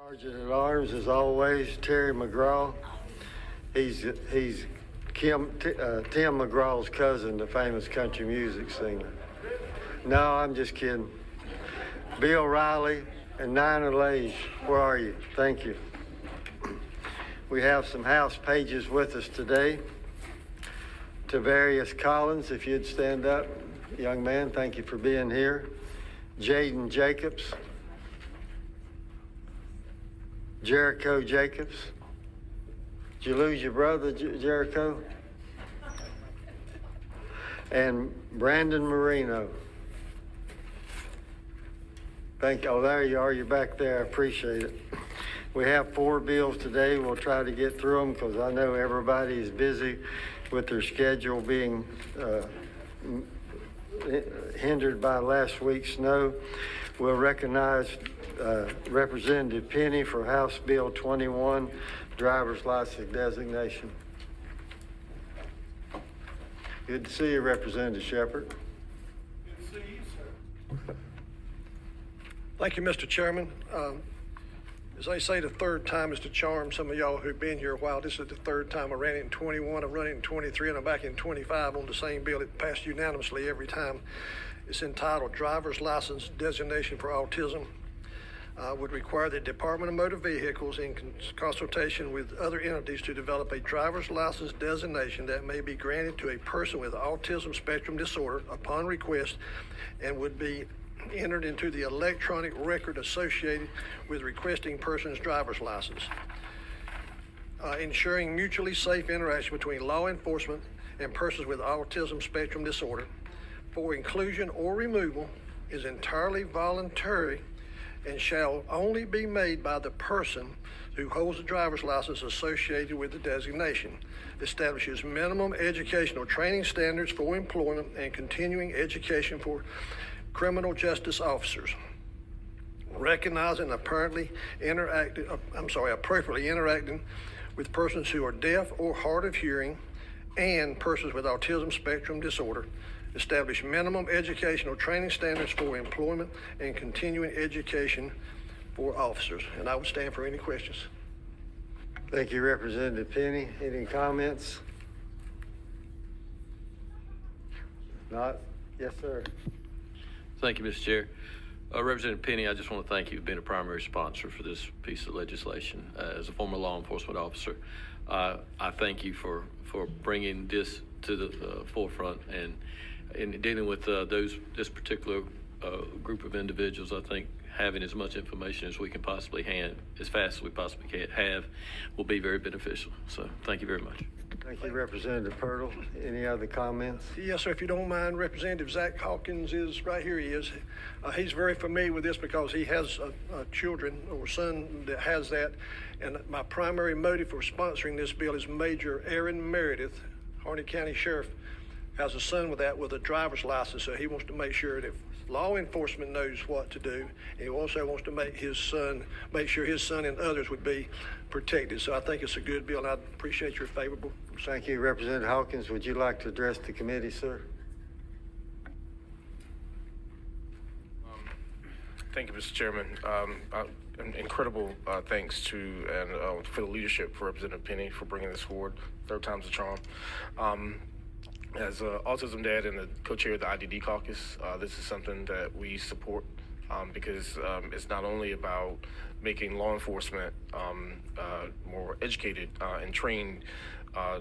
Sergeant at Arms, as always, Terry McGraw. He's Tim McGraw's cousin, the famous country music singer. No, I'm just kidding. Bill Riley and Nina Lage, where are you? Thank you. We have some house pages with us today. Tavarius Collins, if you'd stand up. Young man, thank you for being here. Jaden Jacobs. Jericho Jacobs. Did you lose your brother, Jericho? And Brandon Marino. Thank you. Oh, there you are. You're back there. I appreciate it. We have 4 bills today. We'll try to get through them because I know everybody is busy with their schedule being hindered by last week's snow. We'll recognize Representative Penny for House Bill 21, driver's license designation. Good to see you, Representative Shepherd. Good to see you, sir. Thank you, Mr. Chairman. As they say, the third time is the charm. Some of y'all who've been here a while, this is the third time I ran it in 21, I've run it in 23, and I'm back in 25 on the same bill. It passed unanimously every time. It's entitled Driver's License Designation for Autism. Would require the Department of Motor Vehicles in consultation with other entities to develop a driver's license designation that may be granted to a person with autism spectrum disorder upon request and would be entered into the electronic record associated with requesting person's driver's license. Ensuring mutually safe interaction between law enforcement and persons with autism spectrum disorder for inclusion or removal is entirely voluntary and shall only be made by the person who holds a driver's license associated with the designation. Establishes minimum educational training standards for employment and continuing education for criminal justice officers. Recognizing appropriately interacting with persons who are deaf or hard of hearing and persons with autism spectrum disorder. Establish minimum educational training standards for employment and continuing education for officers. And I would stand for any questions. Thank you, Representative Penny. Any comments? Not? Yes, sir. Thank you, Mr. Chair. Representative Penny, I just want to thank you for being a primary sponsor for this piece of legislation. As a former law enforcement officer, I thank you for bringing this to the forefront and in dealing with this particular group of individuals. I think having as much information as we can possibly as fast as we possibly can have, will be very beneficial. So thank you very much. Thank you, Representative Pirtle. Any other comments? Yes, sir. If you don't mind, Representative Zach Hawkins is right here. He is. He's very familiar with this because he has children or son that has that. And my primary motive for sponsoring this bill is Major Aaron Meredith, Harney County Sheriff, has a son with that with a driver's license. So he wants to make sure that law enforcement knows what to do. And he also wants to make sure his son and others would be protected. So I think it's a good bill, and I appreciate your favorable. Thank you, Representative Hawkins. Would you like to address the committee, sir? Thank you, Mr. Chairman. Incredible thanks to and for the leadership for Representative Penny for bringing this forward. Third time's a charm. As an autism dad and the co-chair of the IDD caucus, this is something that we support because it's not only about making law enforcement more educated and trained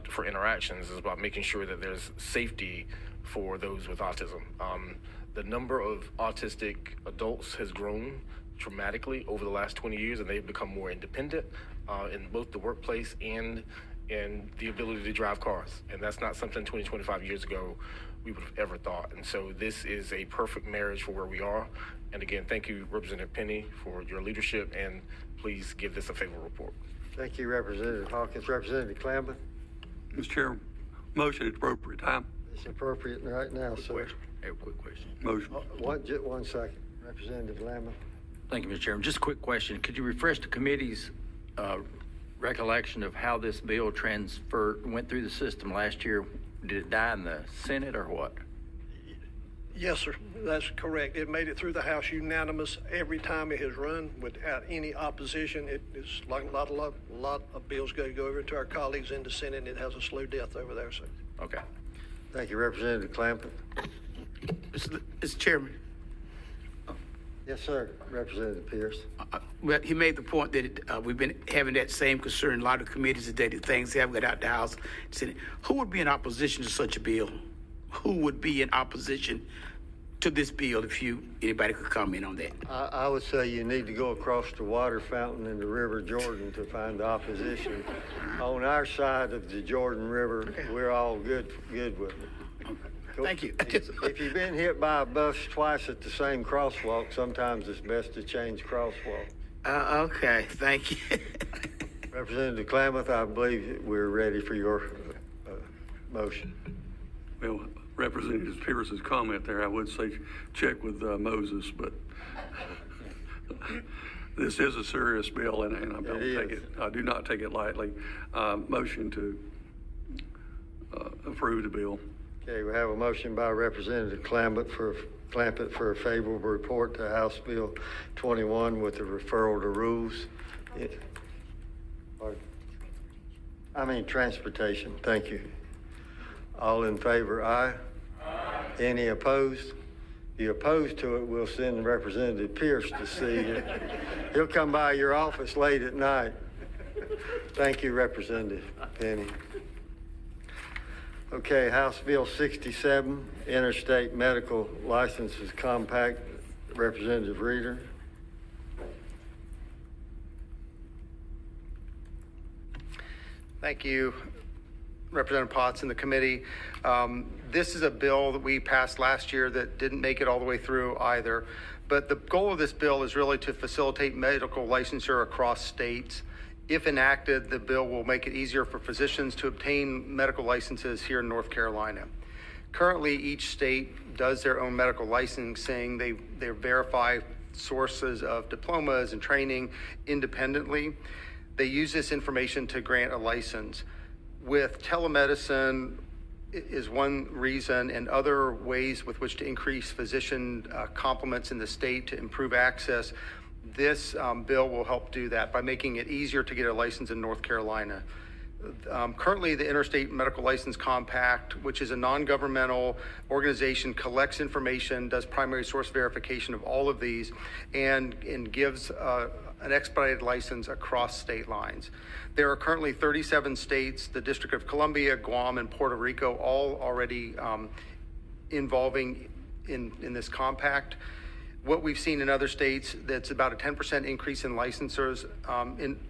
for interactions. It's about making sure that there's safety for those with autism. The number of autistic adults has grown dramatically over the last 20 years, and they've become more independent in both the workplace and the ability to drive cars. And that's not something 20, 25 years ago we would have ever thought. And so this is a perfect marriage for where we are. And again, thank you, Representative Penny, for your leadership, and please give this a favorable report. Thank you, Representative Hawkins. Representative Clamben? Mr. Chair, motion at appropriate time. It's appropriate right now, sir. I have a quick question. Motion. One second. Representative Lamb. Thank you, Mr. Chairman. Just a quick question. Could you refresh the committee's recollection of how this bill went through the system last year? Did it die in the Senate or what? Yes, sir, that's correct. It made it through the House unanimous every time it has run without any opposition. It is like a lot of bills go over to our colleagues in the Senate, and it has a slow death over there, sir. Okay. Thank you, Representative Clampett. Mr. Chairman, Yes, sir, Representative Pierce. well, he made the point that we've been having that same concern in a lot of committees today, that things haven't got out the House. Senate. Who would be in opposition to such a bill? Who would be in opposition to this bill if anybody could comment on that? I would say you need to go across the water fountain in the River Jordan to find the opposition. On our side of the Jordan River, we're all good with it. Thank you. If you've been hit by a bus twice at the same crosswalk, sometimes it's best to change crosswalk. Okay, thank you. Representative Klamath, I believe we're ready for your motion. Well, Representative Pierce's comment there, I would say check with Moses, but this is a serious bill, and I do not take it lightly. Motion to approve the bill. Okay, we have a motion by Representative Clampett for a favorable report to House Bill 21 with the referral to rules. Transportation. Thank you. All in favor, aye? Aye. Any opposed? If you're opposed to it, we'll send Representative Pierce to see you. He'll come by your office late at night. Thank you, Representative Penny. Okay, House Bill 67, Interstate Medical Licenses Compact. Representative Reeder. Thank you, Representative Potts and the committee. This is a bill that we passed last year that didn't make it all the way through either. But the goal of this bill is really to facilitate medical licensure across states. If enacted, the bill will make it easier for physicians to obtain medical licenses here in North Carolina. Currently, each state does their own medical licensing. They verify sources of diplomas and training independently. They use this information to grant a license. With telemedicine is one reason, and other ways with which to increase physician complements in the state to improve access. This bill will help do that by making it easier to get a license in North Carolina. Currently, the Interstate Medical License Compact, which is a non-governmental organization, collects information, does primary source verification of all of these, and gives an expedited license across state lines. There are currently 37 states, the District of Columbia, Guam, and Puerto Rico, all already involving in this compact. What we've seen in other states, that's about a 10% increase in licensors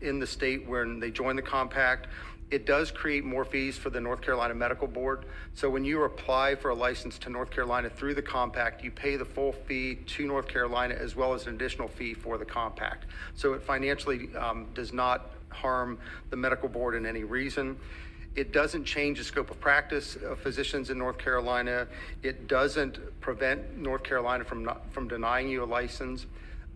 in the state when they join the compact. It does create more fees for the North Carolina Medical Board. So when you apply for a license to North Carolina through the compact, you pay the full fee to North Carolina as well as an additional fee for the compact. So it financially does not harm the medical board in any reason. It doesn't change the scope of practice of physicians in North Carolina. It doesn't prevent North Carolina from denying you a license.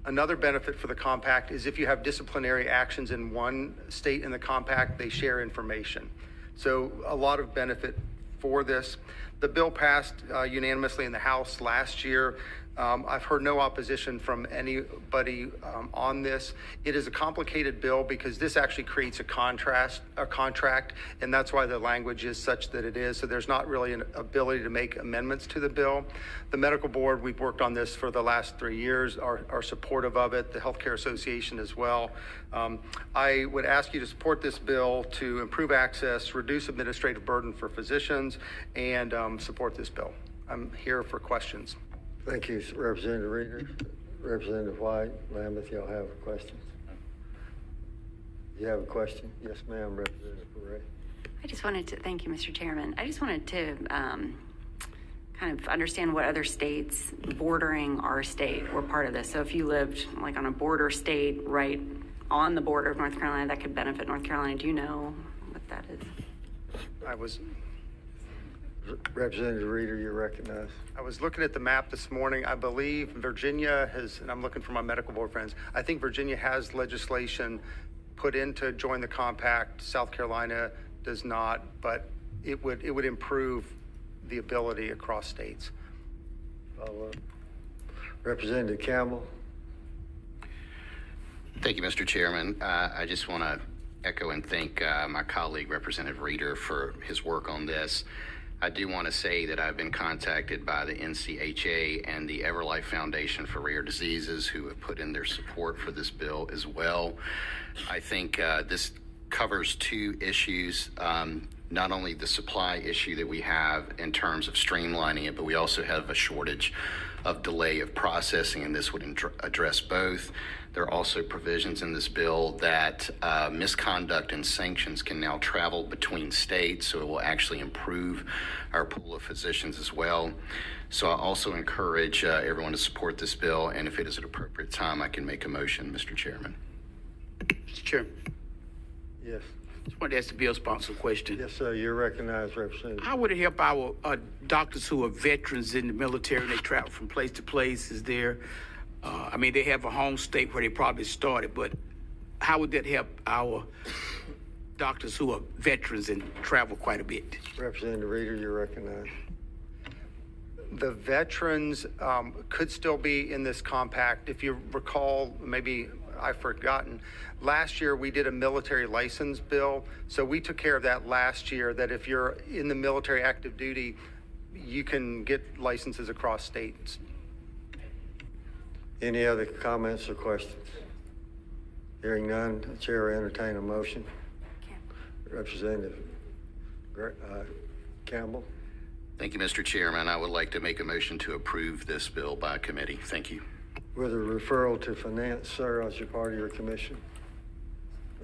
Another benefit for the compact is if you have disciplinary actions in one state in the compact, they share information. So a lot of benefit for this. The bill passed unanimously in the House last year. I've heard no opposition from anybody on this. It is a complicated bill because this actually creates a contract, and that's why the language is such that it is. So there's not really an ability to make amendments to the bill. The medical board, we've worked on this for the last 3 years, are supportive of it, the Healthcare Association as well. I would ask you to support this bill to improve access, reduce administrative burden for physicians, and support this bill. I'm here for questions. Thank you, Representative Reeder. Representative White, Lambeth, y'all have questions? You have a question? Yes, ma'am, Representative Ray. I just wanted to, thank you, Mr. Chairman. I just wanted to kind of understand what other states bordering our state were part of this. So if you lived like on a border state right on the border of North Carolina, that could benefit North Carolina. Do you know what that is? Representative Reeder, you're recognized. I was looking at the map this morning. I believe Virginia has, and I'm looking for my medical board friends, I think Virginia has legislation put in to join the compact. South Carolina does not, but it would improve the ability across states. Follow up. Representative Campbell. Thank you, Mr. Chairman. I just want to echo and thank my colleague, Representative Reeder, for his work on this. I do want to say that I've been contacted by the NCHA and the Everlife Foundation for Rare Diseases, who have put in their support for this bill as well. I think this covers two issues, not only the supply issue that we have in terms of streamlining it, but we also have a shortage of delay of processing, and this would address both. There are also provisions in this bill that misconduct and sanctions can now travel between states, so it will actually improve our pool of physicians as well. So I also encourage everyone to support this bill, and if it is at appropriate time, I can make a motion, Mr. Chairman. Mr. Chairman, Yes. just wanted to ask the bill sponsor a question. Yes, sir. You're recognized, Representative. How would it help our doctors who are veterans in the military and they travel from place to place? Is there, I mean, they have a home state where they probably started, but how would that help our doctors who are veterans and travel quite a bit? Representative Reeder, you're recognized. The veterans could still be in this compact. If you recall, maybe I've forgotten, last year we did a military license bill. So we took care of that last year, that if you're in the military active duty, you can get licenses across states. Any other comments or questions? Hearing none, the chair will entertain a motion. Representative Campbell. Thank you, Mr. Chairman. I would like to make a motion to approve this bill by committee. Thank you. With a referral to finance, sir, as your part of your commission,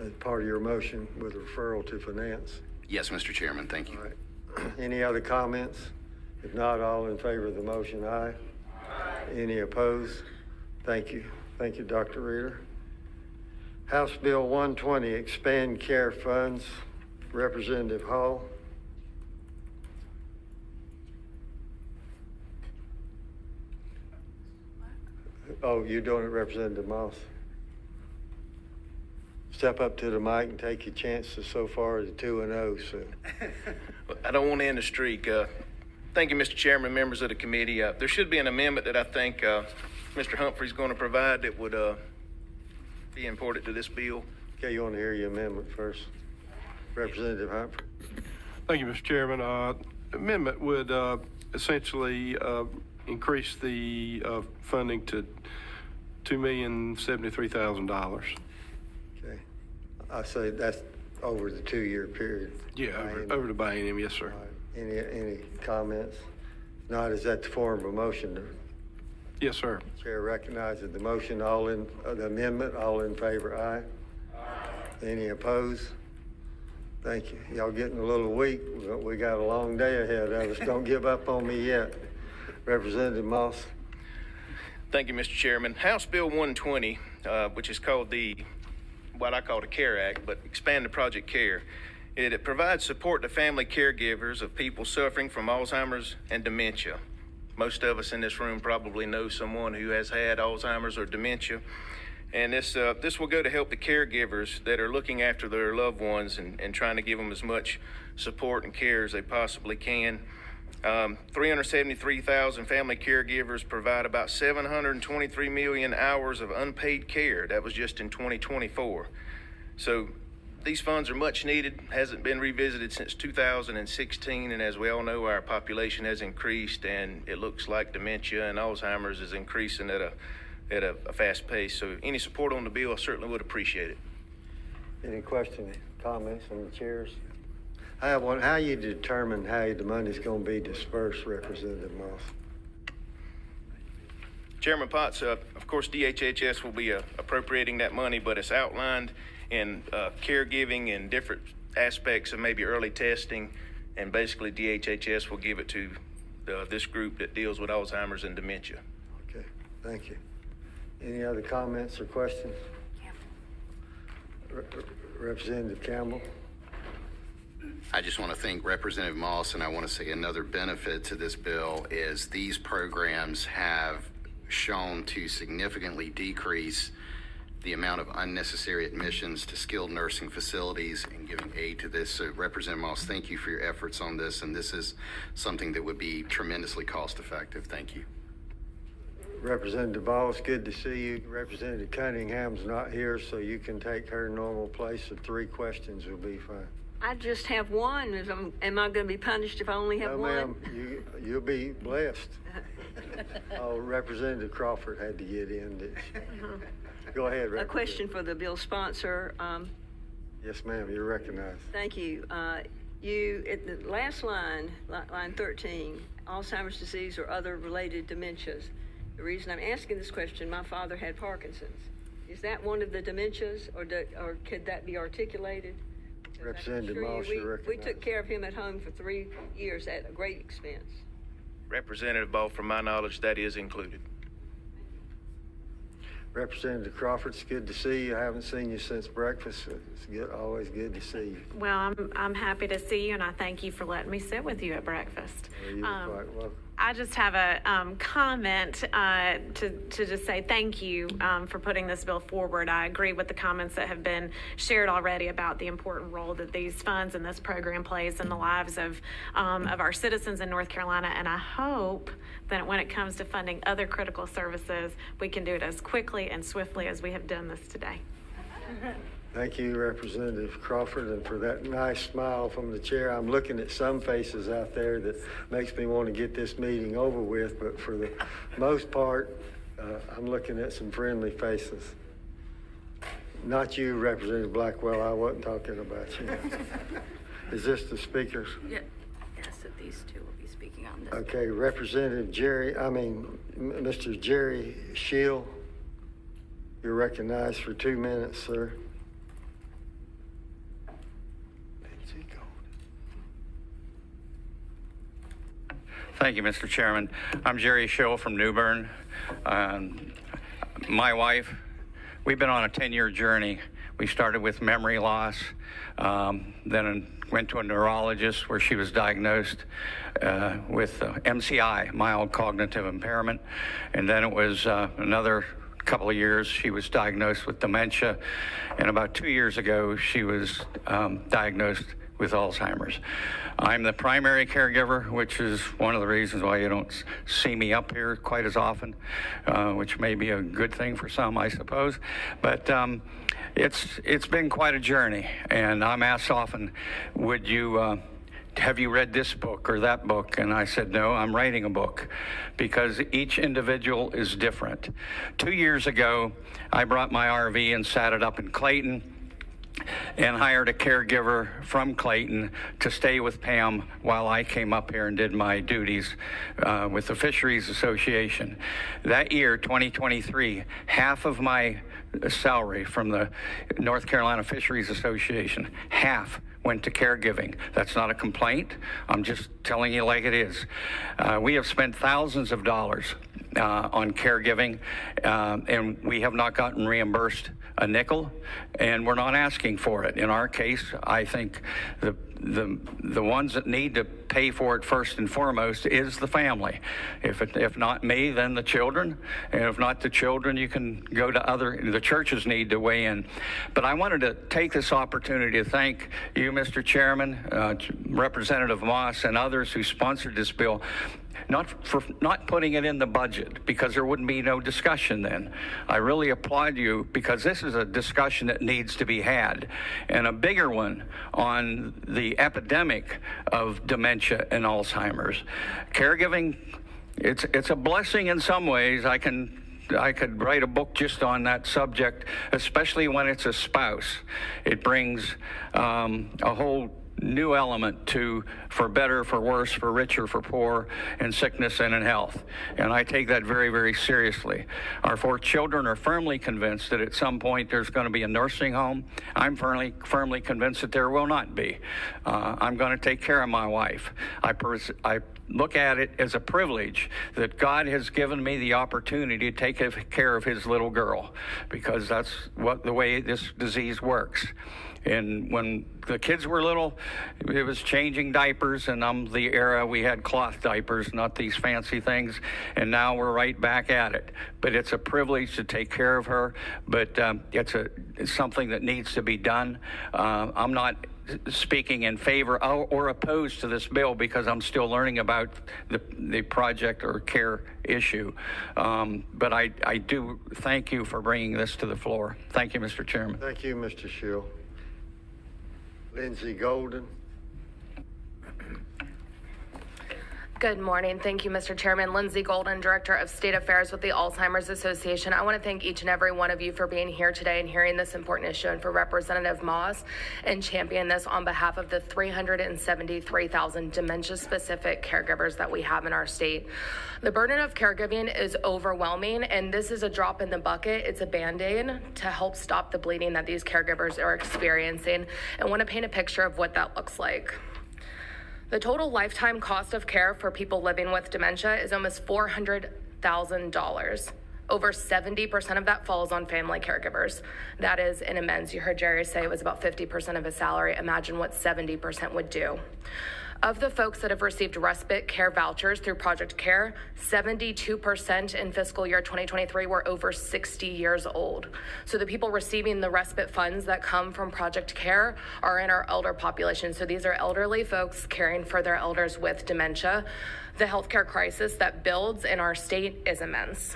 as part of your motion with a referral to finance. Yes, Mr. Chairman. Thank you. All right. Any other comments? If not, all in favor of the motion, aye. Any opposed? Thank you. Thank you, Dr. Reeder. House Bill 120, expand CARE funds. Representative Hall. Oh, you're doing it, Representative Moss. Step up to the mic and take your chances so far as 2-0. So. I don't want to end the streak. Thank you, Mr. Chairman, members of the committee. There should be an amendment that I think Mr. Humphrey's going to provide that would be important to this bill. Okay, you want to hear your amendment first? Representative Humphrey. Thank you, Mr. Chairman. Amendment would essentially increase the funding to $2,073,000. Okay. I say that's over the 2-year period. Yeah, over the biennium, yes, sir. All right. Any comments? If not, is that the form of a motion? Yes, sir. Chair recognizes the motion. All in the amendment. All in favor, aye. Any opposed? Thank you. Y'all getting a little weak. We got a long day ahead of us. Don't give up on me yet. Representative Moss. Thank you, Mr. Chairman. House Bill 120, which is called what I call the CARE Act, but expanded Project CARE. It provides support to family caregivers of people suffering from Alzheimer's and dementia. Most of us in this room probably know someone who has had Alzheimer's or dementia. And this will go to help the caregivers that are looking after their loved ones and trying to give them as much support and care as they possibly can. 373,000 family caregivers provide about 723 million hours of unpaid care. That was just in 2024. So these funds are much needed, hasn't been revisited since 2016, and as we all know, our population has increased, and it looks like dementia and Alzheimer's is increasing at a fast pace. So any support on the bill, I certainly would appreciate it. Any questions, comments from the chairs? I have one. How you determine how the money's going to be dispersed, Representative Moss? Chairman Potts, of course, DHHS will be appropriating that money, but it's outlined in caregiving and different aspects of maybe early testing, and basically DHHS will give it to this group that deals with Alzheimer's and dementia. Okay, thank you. Any other comments or questions? Representative Campbell. I just want to thank Representative Moss, and I want to say another benefit to this bill is these programs have shown to significantly decrease the amount of unnecessary admissions to skilled nursing facilities and giving aid to this. So Representative Moss, thank you for your efforts on this, and this is something that would be tremendously cost effective. Thank you. Representative Ball, it's good to see you. Representative Cunningham's not here, so you can take her normal place of 3 questions will be fine. I just have one. Am I going to be punished if I only have No, one? ma'am, you'll be blessed. Oh, Representative Crawford had to get in, didn't she? Go ahead, Representative. A question for the bill sponsor. Yes, ma'am, you're recognized. Thank you. You, at the last line, line 13, Alzheimer's disease or other related dementias. The reason I'm asking this question, my father had Parkinson's. Is that one of the dementias, or could that be articulated? Because Representative Moss, you're recognized. we took care of him at home for 3 years at a great expense. Representative Ball, from my knowledge, that is included. Representative Crawford, it's good to see you. I haven't seen you since breakfast. It's good, always good to see you. Well, I'm happy to see you, and I thank you for letting me sit with you at breakfast. Well, you're quite welcome. I just have a comment to just say thank you for putting this bill forward. I agree with the comments that have been shared already about the important role that these funds and this program plays in the lives of our citizens in North Carolina, and I hope that when it comes to funding other critical services, we can do it as quickly and swiftly as we have done this today. Thank you, Representative Crawford, and for that nice smile from the chair. I'm looking at some faces out there that makes me want to get this meeting over with, but for the most part, I'm looking at some friendly faces. Not you, Representative Blackwell. I wasn't talking about you. Is this the speakers? Yeah. Yes, that these two will be speaking on this. Okay, Representative Mr. Jerry Shield, you're recognized for 2 minutes, sir. Thank you, Mr. Chairman. I'm Jerry Schill from New Bern. My wife, we've been on a 10-year journey. We started with memory loss, then went to a neurologist where she was diagnosed with MCI, mild cognitive impairment, and then it was another couple of years she was diagnosed with dementia, and about 2 years ago she was diagnosed with Alzheimer's. I'm the primary caregiver, which is one of the reasons why you don't see me up here quite as often, which may be a good thing for some, I suppose. But it's been quite a journey, and I'm asked often, have you read this book or that book? And I said, no, I'm writing a book, because each individual is different. 2 years ago, I brought my RV and sat it up in Clayton, and hired a caregiver from Clayton to stay with Pam while I came up here and did my duties with the Fisheries Association. That year, 2023, half of my salary from the North Carolina Fisheries Association, half went to caregiving. That's not a complaint. I'm just telling you like it is. We have spent thousands of dollars on caregiving, and we have not gotten reimbursed a nickel, and we're not asking for it. In our case, I think the ones that need to pay for it first and foremost is the family. If not me, then the children, and if not the children, you can go to the churches need to weigh in. But I wanted to take this opportunity to thank you, Mr. Chairman, Representative Moss, and others who sponsored this bill, not putting it in the budget, because there wouldn't be no discussion then. I really applaud you, because this is a discussion that needs to be had, and a bigger one on the epidemic of dementia and Alzheimer's. Caregiving, it's a blessing in some ways. I could write a book just on that subject, especially when it's a spouse. It brings a whole new element for better, for worse, for richer, for poor, in sickness and in health. And I take that very, very seriously. Our 4 children are firmly convinced that at some point there's going to be a nursing home. I'm firmly convinced that there will not be. I'm going to take care of my wife. I look at it as a privilege that God has given me the opportunity to take care of his little girl, because that's the way this disease works. And when the kids were little, it was changing diapers, and the era we had cloth diapers, not these fancy things, and now we're right back at it. But it's a privilege to take care of her, but it's something that needs to be done. I'm not speaking in favor or opposed to this bill because I'm still learning about the project or CARE issue. But I do thank you for bringing this to the floor. Thank you, Mr. Chairman. Thank you, Mr. Schill. Lindsay Golden. Good morning. Thank you, Mr. Chairman. Lindsay Golden, Director of State Affairs with the Alzheimer's Association. I want to thank each and every one of you for being here today and hearing this important issue, and for Representative Moss and champion this on behalf of the 373,000 dementia-specific caregivers that we have in our state. The burden of caregiving is overwhelming, and this is a drop in the bucket. It's a Band-Aid to help stop the bleeding that these caregivers are experiencing. I want to paint a picture of what that looks like. The total lifetime cost of care for people living with dementia is almost $400,000. Over 70% of that falls on family caregivers. That is an immense. You heard Jerry say it was about 50% of his salary. Imagine what 70% would do. Of the folks that have received respite care vouchers through Project C.A.R.E, 72% in fiscal year 2023 were over 60 years old. So the people receiving the respite funds that come from Project C.A.R.E are in our elder population. So these are elderly folks caring for their elders with dementia. The healthcare crisis that builds in our state is immense.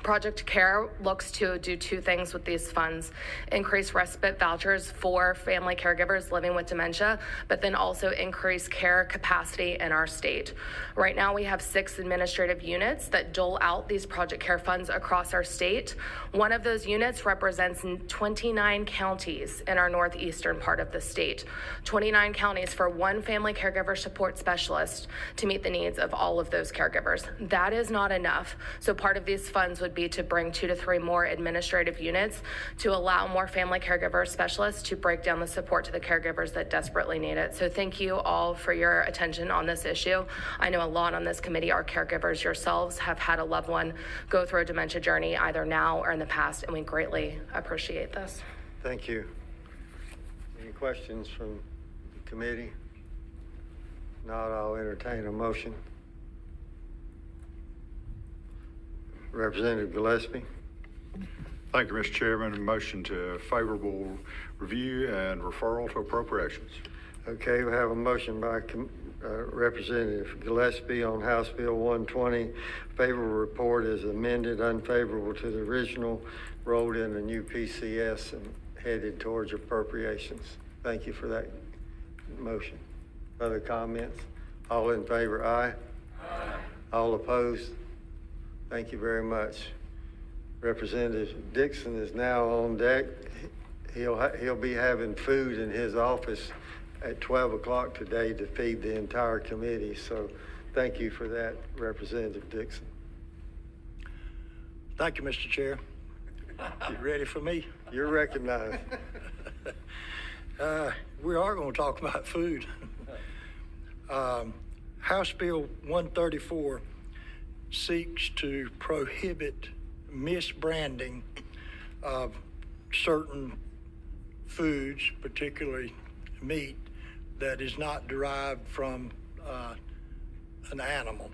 Project C.A.R.E looks to do two things with these funds: increase respite vouchers for family caregivers living with dementia, but then also increase care capacity in our state. Right now we have 6 administrative units that dole out these Project C.A.R.E funds across our state. One of those units represents 29 counties in our northeastern part of the state. 29 counties for one family caregiver support specialist to meet the needs of all of those caregivers. That is not enough. So part of these funds would be to bring 2 to 3 more administrative units to allow more family caregiver specialists to break down the support to the caregivers that desperately need it. So thank you all for your attention on this issue. I know a lot on this committee are caregivers yourselves, have had a loved one go through a dementia journey either now or in the past, and we greatly appreciate this. Thank you. Any questions from the committee? Not, I'll entertain a motion. Representative Gillespie. Thank you, Mr. Chairman. A motion to favorable review and referral to appropriations. Okay, we have a motion by Representative Gillespie on House Bill 120. Favorable report is amended, unfavorable to the original, rolled in a new PCS and headed towards appropriations. Thank you for that motion. Other comments? All in favor, aye. Aye. All opposed? Thank you very much. Representative Dixon is now on deck. He'll be having food in his office at 12 o'clock today to feed the entire committee. So thank you for that, Representative Dixon. Thank you, Mr. Chair. You ready for me? You're recognized. We are going to talk about food. House Bill 134 seeks to prohibit misbranding of certain foods, particularly meat, that is not derived from an animal.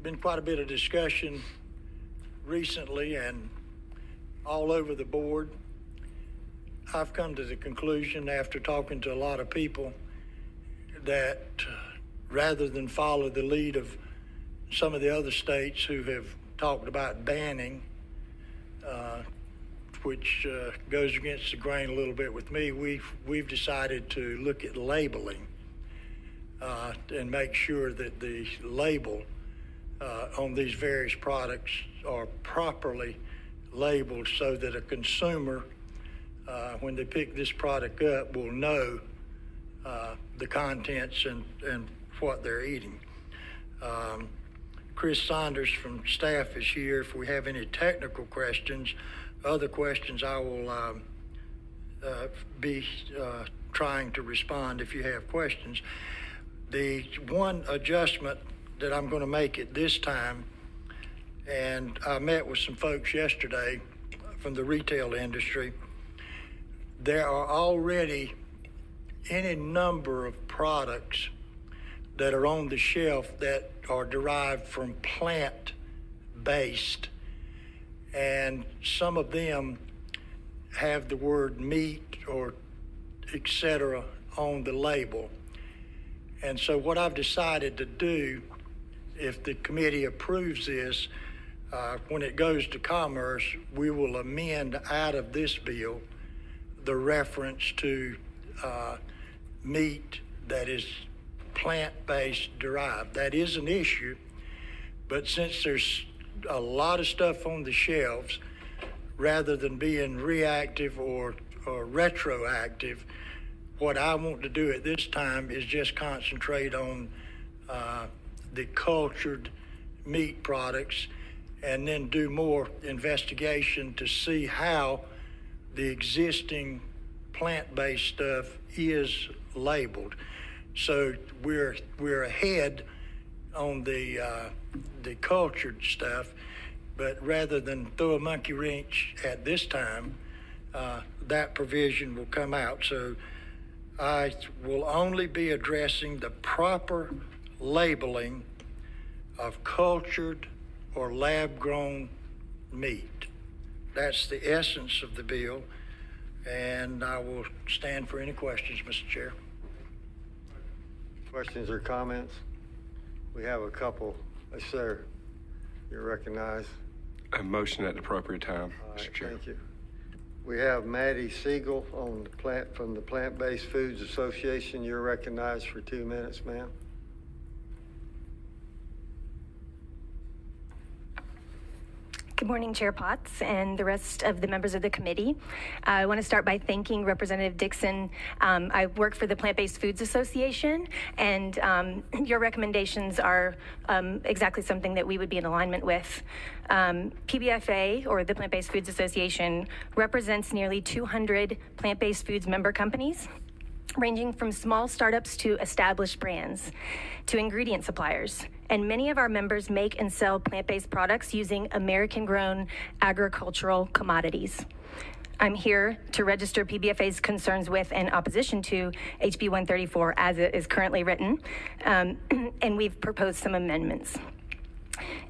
Been quite a bit of discussion recently and all over the board. I've come to the conclusion, after talking to a lot of people, that rather than follow the lead of some of the other states who have talked about banning, which goes against the grain a little bit with me, we've decided to look at labeling and make sure that the label on these various products are properly labeled so that a consumer, when they pick this product up, will know the contents and what they're eating. Chris Saunders from staff is here. If we have any technical questions, other questions, I will be trying to respond if you have questions. The one adjustment that I'm going to make at this time, and I met with some folks yesterday from the retail industry, there are already any number of products that are on the shelf that are derived from plant-based, and some of them have the word meat or et cetera on the label. And so what I've decided to do, if the committee approves this, when it goes to Commerce, we will amend out of this bill the reference to meat that is plant-based derived. That is an issue, but since there's a lot of stuff on the shelves, rather than being reactive or retroactive, what I want to do at this time is just concentrate on the cultured meat products and then do more investigation to see how the existing plant-based stuff is labeled. So we're ahead on the cultured stuff, but rather than throw a monkey wrench at this time, that provision will come out. So I will only be addressing the proper labeling of cultured or lab-grown meat. That's the essence of the bill, and I will stand for any questions, Mr. Chair. Questions or comments? We have a couple. Yes, sir. You're recognized. A motion at the appropriate time, All right, Mr. Chair. thank you. We have Maddie Siegel on the from the Plant-Based Foods Association. You're recognized for 2 minutes, ma'am. Good morning, Chair Potts and the rest of the members of the committee. I want to start by thanking Representative Dixon. I work for the Plant-Based Foods Association, and your recommendations are exactly something that we would be in alignment with. PBFA, or the Plant-Based Foods Association, represents nearly 200 plant-based foods member companies, ranging from small startups to established brands to ingredient suppliers. And many of our members make and sell plant-based products using American-grown agricultural commodities. I'm here to register PBFA's concerns with and opposition to HB 134 as it is currently written, and we've proposed some amendments.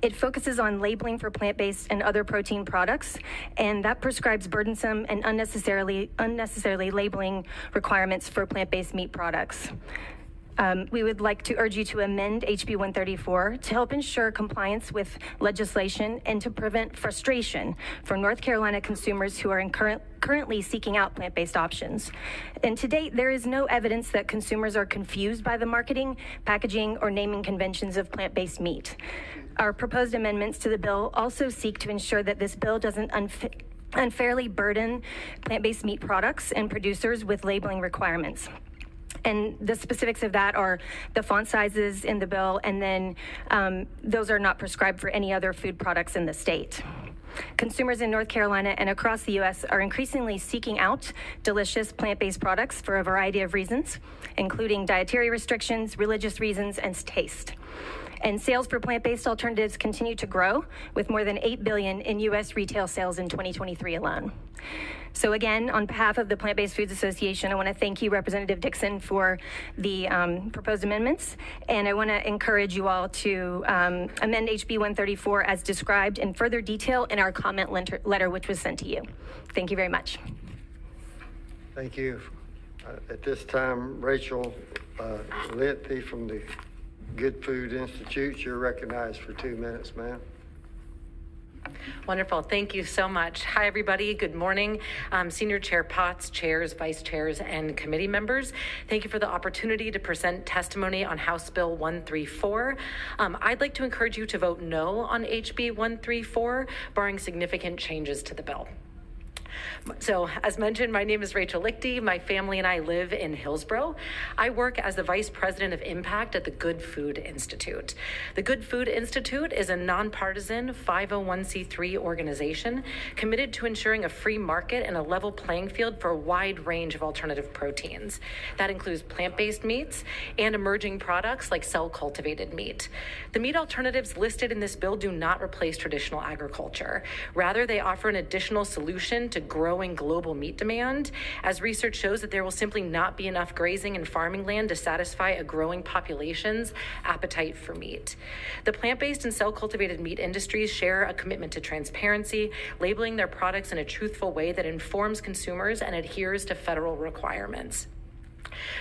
It focuses on labeling for plant-based and other protein products, and that prescribes burdensome and unnecessarily labeling requirements for plant-based meat products. We would like to urge you to amend HB 134 to help ensure compliance with legislation and to prevent frustration for North Carolina consumers who are currently seeking out plant-based options. And to date, there is no evidence that consumers are confused by the marketing, packaging, or naming conventions of plant-based meat. Our proposed amendments to the bill also seek to ensure that this bill doesn't unfairly burden plant-based meat products and producers with labeling requirements. And the specifics of that are the font sizes in the bill, and then those are not prescribed for any other food products in the state. Consumers in North Carolina and across the U.S. are increasingly seeking out delicious plant-based products for a variety of reasons, including dietary restrictions, religious reasons, and taste. And sales for plant-based alternatives continue to grow, with more than $8 billion in U.S. retail sales in 2023 alone. So again, on behalf of the Plant-Based Foods Association, I want to thank you, Representative Dixon, for the proposed amendments. And I want to encourage you all to amend HB 134 as described in further detail in our comment letter, which was sent to you. Thank you very much. Thank you. At this time, Rachel Litby from the Good Food Institute, you're recognized for 2 minutes, ma'am. Wonderful. Thank you so much. Hi, everybody. Good morning. Senior Chair Potts, chairs, vice chairs, and committee members. Thank you for the opportunity to present testimony on House Bill 134. I'd like to encourage you to vote no on HB 134, barring significant changes to the bill. So, as mentioned, my name is Rachel Lichty. My family and I live in Hillsborough. I work as the Vice President of Impact at the Good Food Institute. The Good Food Institute is a nonpartisan 501c3 organization committed to ensuring a free market and a level playing field for a wide range of alternative proteins. That includes plant-based meats and emerging products like cell-cultivated meat. The meat alternatives listed in this bill do not replace traditional agriculture. Rather, they offer an additional solution to to growing global meat demand, as research shows that there will simply not be enough grazing and farming land to satisfy a growing population's appetite for meat. The plant-based and cell-cultivated meat industries share a commitment to transparency, labeling their products in a truthful way that informs consumers and adheres to federal requirements.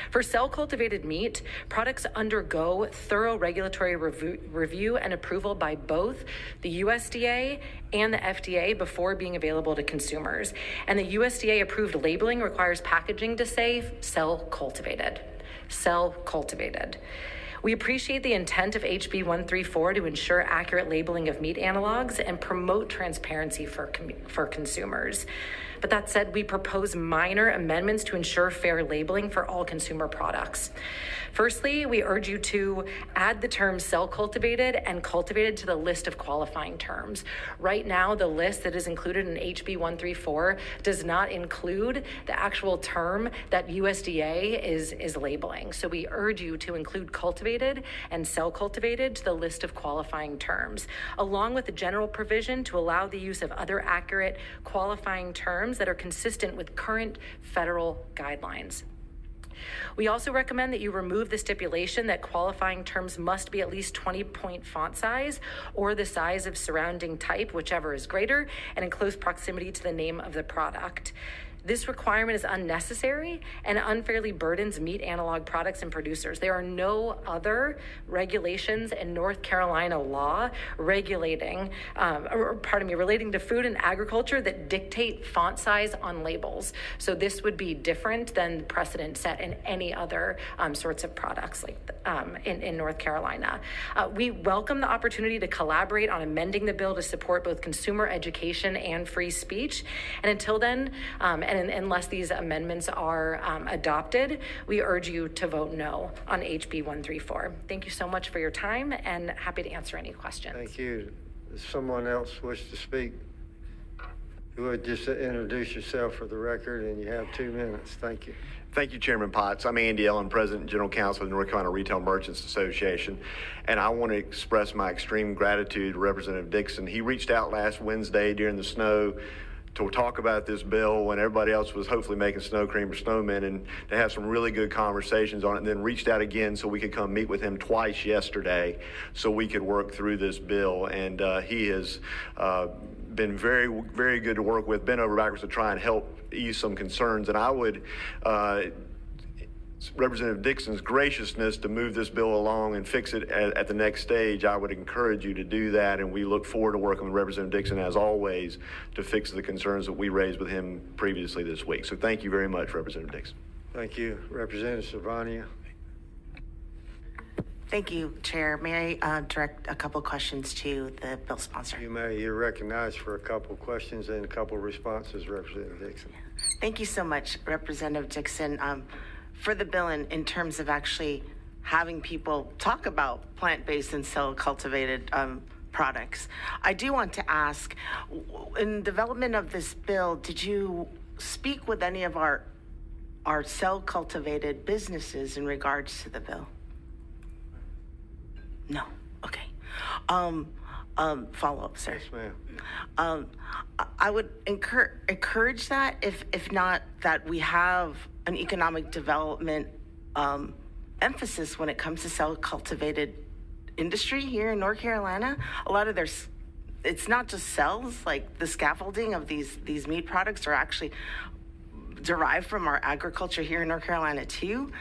For cell-cultivated meat, products undergo thorough regulatory review and approval by both the USDA and the FDA before being available to consumers. And the USDA-approved labeling requires packaging to say cell-cultivated. Cell-cultivated. We appreciate the intent of HB 134 to ensure accurate labeling of meat analogs and promote transparency for consumers. But that said, we propose minor amendments to ensure fair labeling for all consumer products. Firstly, we urge you to add the terms cell-cultivated and cultivated to the list of qualifying terms. Right now, the list that is included in HB 134 does not include the actual term that USDA is labeling. So we urge you to include cultivated and cell-cultivated to the list of qualifying terms, along with the general provision to allow the use of other accurate qualifying terms that are consistent with current federal guidelines. We also recommend that you remove the stipulation that qualifying terms must be at least 20-point font size or the size of surrounding type, whichever is greater, and in close proximity to the name of the product. This requirement is unnecessary and unfairly burdens meat analog products and producers. There are no other regulations in North Carolina law relating to food and agriculture that dictate font size on labels. So this would be different than precedent set in any other sorts of products like in North Carolina. We welcome the opportunity to collaborate on amending the bill to support both consumer education and free speech. And until then, and unless these amendments are adopted, we urge you to vote no on HB 134. Thank you so much for your time and happy to answer any questions. Thank you. Does someone else wish to speak? You would just introduce yourself for the record, and you have 2 minutes. Thank you. Thank you, Chairman Potts. I'm Andy Ellen, President and General Counsel of the North Carolina Retail Merchants Association, and I want to express my extreme gratitude to Representative Dixon. He reached out last Wednesday during the snow to talk about this bill when everybody else was hopefully making snow cream or snowmen, and to have some really good conversations on it, and then reached out again so we could come meet with him twice yesterday so we could work through this bill. And he has been very, very good to work with, bent over backwards to try and help ease some concerns. And I would Representative Dixon's graciousness to move this bill along and fix it at the next stage. I would encourage you to do that, and we look forward to working with Representative Dixon, as always, to fix the concerns that we raised with him previously this week. So thank you very much, Representative Dixon. Thank you. Representative Savania. Thank you, Chair. May I direct a couple questions to the bill sponsor? You may. You're recognized for a couple questions and a couple responses, Representative Dixon. Thank you so much, Representative Dixon. For the bill in terms of actually having people talk about plant-based and cell-cultivated products. I do want to ask, in development of this bill, did you speak with any of our cell-cultivated businesses in regards to the bill? No. Okay. Follow-up, sir. Yes, ma'am. I would encourage that, if not that we have an economic development emphasis when it comes to cell-cultivated industry here in North Carolina. A lot of it's not just cells, like the scaffolding of these meat products are actually derived from our agriculture here in North Carolina too.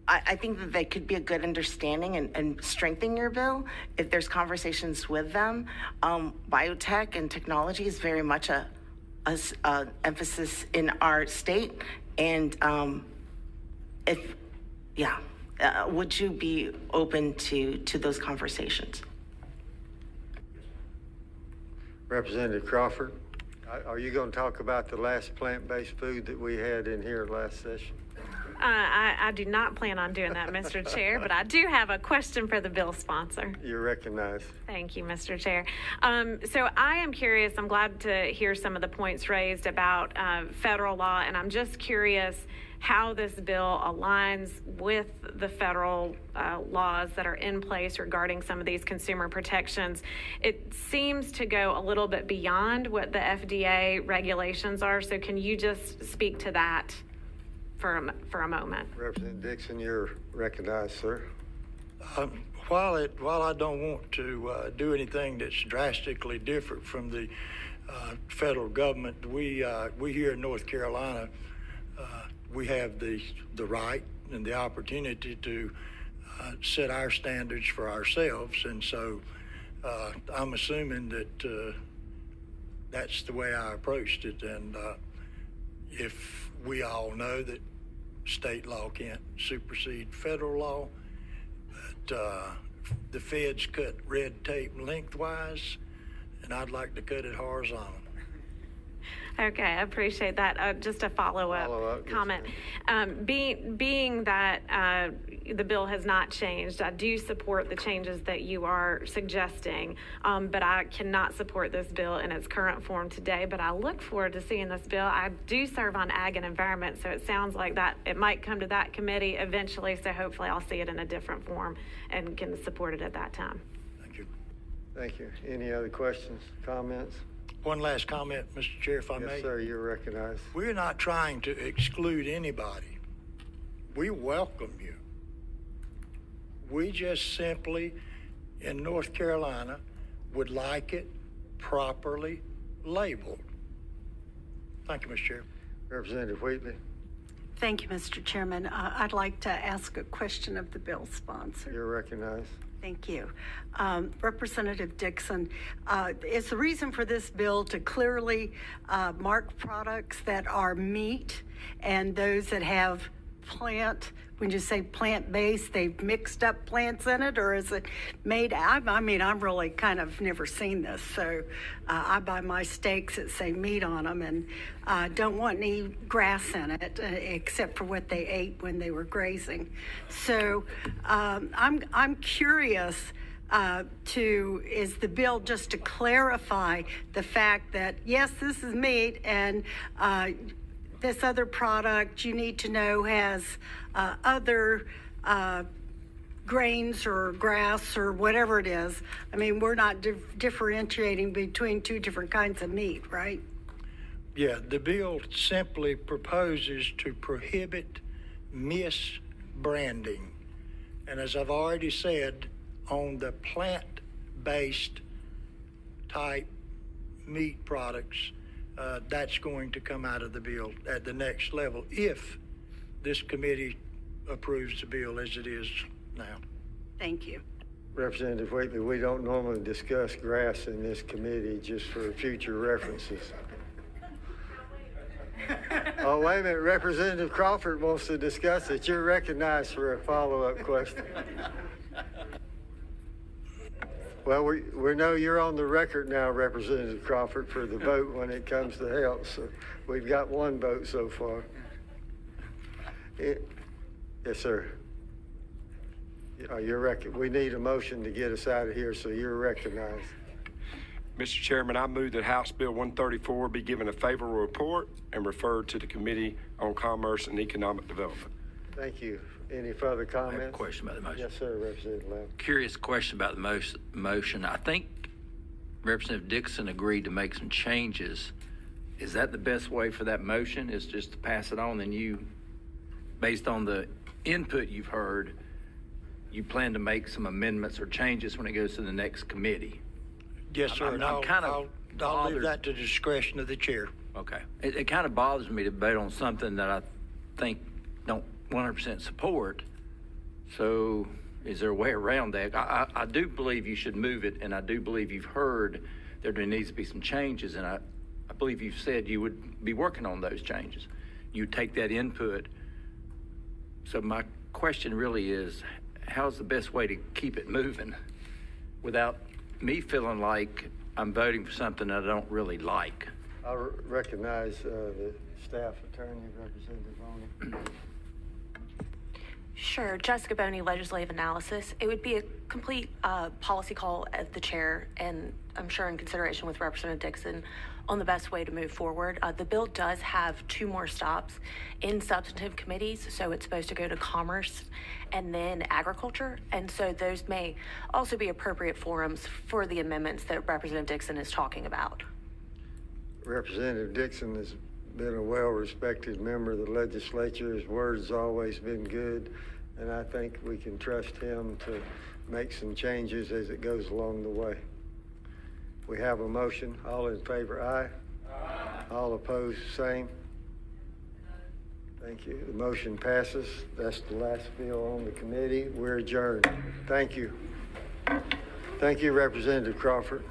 I think that they could be a good understanding and strengthen your bill if there's conversations with them. Biotech and technology is very much a emphasis in our state, and would you be open to those conversations? Representative Crawford, are you going to talk about the last plant-based food that we had in here last session? I do not plan on doing that, Mr. Chair, but I do have a question for the bill sponsor. You're recognized. Thank you, Mr. Chair. So I am curious, I'm glad to hear some of the points raised about federal law, and I'm just curious, how this bill aligns with the federal laws that are in place regarding some of these consumer protections. It seems to go a little bit beyond what the FDA regulations are. So can you just speak to that for a moment? Representative Dixon, you're recognized, sir. While I don't want to do anything that's drastically different from the federal government, we here in North Carolina, we have the right and the opportunity to set our standards for ourselves, and so I'm assuming that that's the way I approached it. And if we all know that state law can't supersede federal law, but the feds cut red tape lengthwise, and I'd like to cut it horizontal. Okay, I appreciate that. Just a follow-up comment. Being that the bill has not changed, I do support the changes that you are suggesting, but I cannot support this bill in its current form today. But I look forward to seeing this bill. I do serve on Ag and Environment, so it sounds like that it might come to that committee eventually, so hopefully I'll see it in a different form and can support it at that time. Thank you. Thank you. Any other questions, comments? One last comment, Mr. Chair, if I may. Yes, sir, you're recognized. We're not trying to exclude anybody. We welcome you. We just simply, in North Carolina, would like it properly labeled. Thank you, Mr. Chair. Representative Wheatley. Thank you, Mr. Chairman. I'd like to ask a question of the bill sponsor. You're recognized. Thank you. Representative Dixon, is the reason for this bill to clearly mark products that are meat and those that have plant, when you say plant-based, they've mixed up plants in it, or is it made, I mean, I've really kind of never seen this, so I buy my steaks that say meat on them, and don't want any grass in it, except for what they ate when they were grazing. So I'm curious, is the bill just to clarify the fact that, yes, this is meat, and this other product you need to know has other grains or grass or whatever it is. I mean, we're not differentiating between two different kinds of meat, right? Yeah, the bill simply proposes to prohibit misbranding. And as I've already said, on the plant-based type meat products, that's going to come out of the bill at the next level if this committee approves the bill as it is now. Thank you. Representative Wheatley, we don't normally discuss grass in this committee, just for future references. Oh, wait a minute. Representative Crawford wants to discuss it. You're recognized for a follow-up question. Well, we know you're on the record now, Representative Crawford, for the vote when it comes to health. So we've got one vote so far. Yes, sir. We need a motion to get us out of here, so you're recognized. Mr. Chairman, I move that House Bill 134 be given a favorable report and referred to the Committee on Commerce and Economic Development. Thank you. Any further comments? I have a question about the motion. Yes, sir, Representative Lamb. Curious question about the motion. I think Representative Dixon agreed to make some changes. Is that the best way for that motion, is just to pass it on, and you, based on the input you've heard, you plan to make some amendments or changes when it goes to the next committee? Yes, sir. I'll leave that to the discretion of the chair. Okay. It kind of bothers me to vote on something that I think don't 100% support. So is there a way around that? I do believe you should move it, and I do believe you've heard that there needs to be some changes, and I believe you've said you would be working on those changes. You take that input. So my question really is, how's the best way to keep it moving without me feeling like I'm voting for something that I don't really like? I recognize the staff attorney, Representative Boney. Sure. Jessica Boney, Legislative Analysis. It would be a complete policy call at the chair, and I'm sure in consideration with Representative Dixon, on the best way to move forward. The bill does have 2 more stops in substantive committees, so it's supposed to go to Commerce and then Agriculture, and so those may also be appropriate forums for the amendments that Representative Dixon is talking about. Representative Dixon has been a well-respected member of the legislature. His word's always been good, and I think we can trust him to make some changes as it goes along the way. We have a motion. All in favor, aye. Aye. All opposed, same. Thank you. The motion passes. That's the last bill on the committee. We're adjourned. Thank you. Thank you, Representative Crawford.